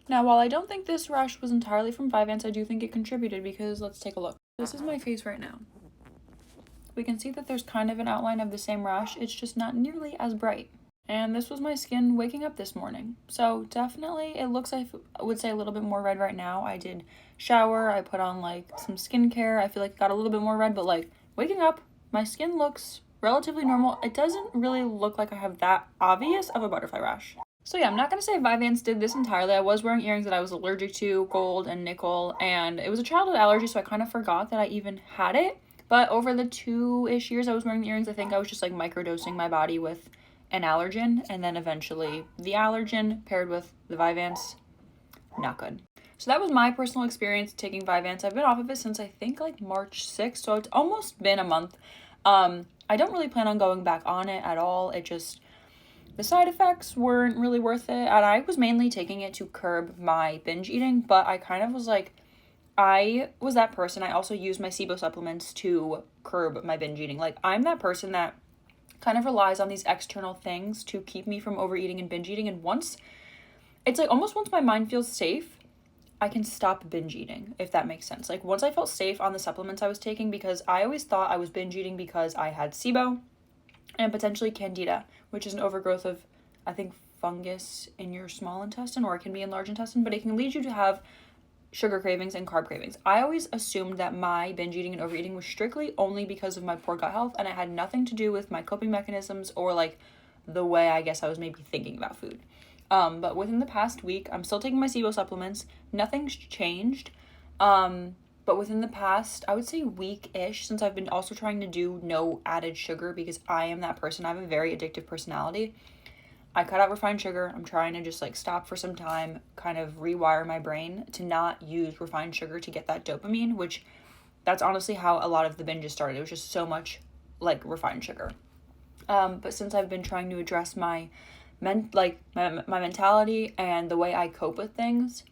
Now, while I don't think this rash was entirely from Vyvanse, I do think it contributed because let's take a look. This is my face right now. We can see that there's kind of an outline of the same rash, it's just not nearly as bright. And this was my skin waking up this morning. So definitely it looks, I would say, a little bit more red right now. I did shower, I put on like some skincare. I feel like it got a little bit more red, but like waking up, my skin looks relatively normal. It doesn't really look like I have that obvious of a butterfly rash. So yeah, I'm not gonna say Vyvanse did this entirely. I was wearing earrings that I was allergic to, gold and nickel, and it was a childhood allergy, so I kind of forgot that I even had it. But over the 2-ish years I was wearing the earrings, I think I was just like microdosing my body with an allergen, and then eventually the allergen paired with the Vyvanse, not good. So that was my personal experience taking Vyvanse. I've been off of it since I think like March 6th, so it's almost been a month. I don't really plan on going back on it at all. It just, the side effects weren't really worth it, and I was mainly taking it to curb my binge eating, but I kind of was like, I was that person. I also used my SIBO supplements to curb my binge eating. Like, I'm that person that kind of relies on these external things to keep me from overeating and binge eating, and once, it's like almost once my mind feels safe, I can stop binge eating, if that makes sense. Like, once I felt safe on the supplements I was taking, because I always thought I was binge eating because I had SIBO and potentially candida, which is an overgrowth of, I think, fungus in your small intestine, or it can be in large intestine, but it can lead you to have sugar cravings and carb cravings. I always assumed that my binge eating and overeating was strictly only because of my poor gut health, and it had nothing to do with my coping mechanisms or like the way I guess I was maybe thinking about food. But within the past week, I'm still taking my SIBO supplements. Nothing's changed. But within the past, I would say week-ish, since I've been also trying to do no added sugar because I am that person. I have a very addictive personality. I cut out refined sugar. I'm trying to just like stop for some time, kind of rewire my brain to not use refined sugar to get that dopamine, which that's honestly how a lot of the binges started. It was just so much like refined sugar. But since I've been trying to address my mentality and the way I cope with things,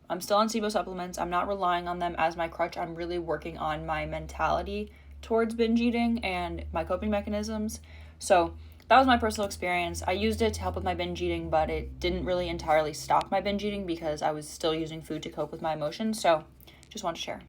I'm still on SIBO supplements. I'm not relying on them as my crutch. I'm really working on my mentality towards binge eating and my coping mechanisms. So that was my personal experience. I used it to help with my binge eating, but it didn't really entirely stop my binge eating because I was still using food to cope with my emotions. So just wanted to share.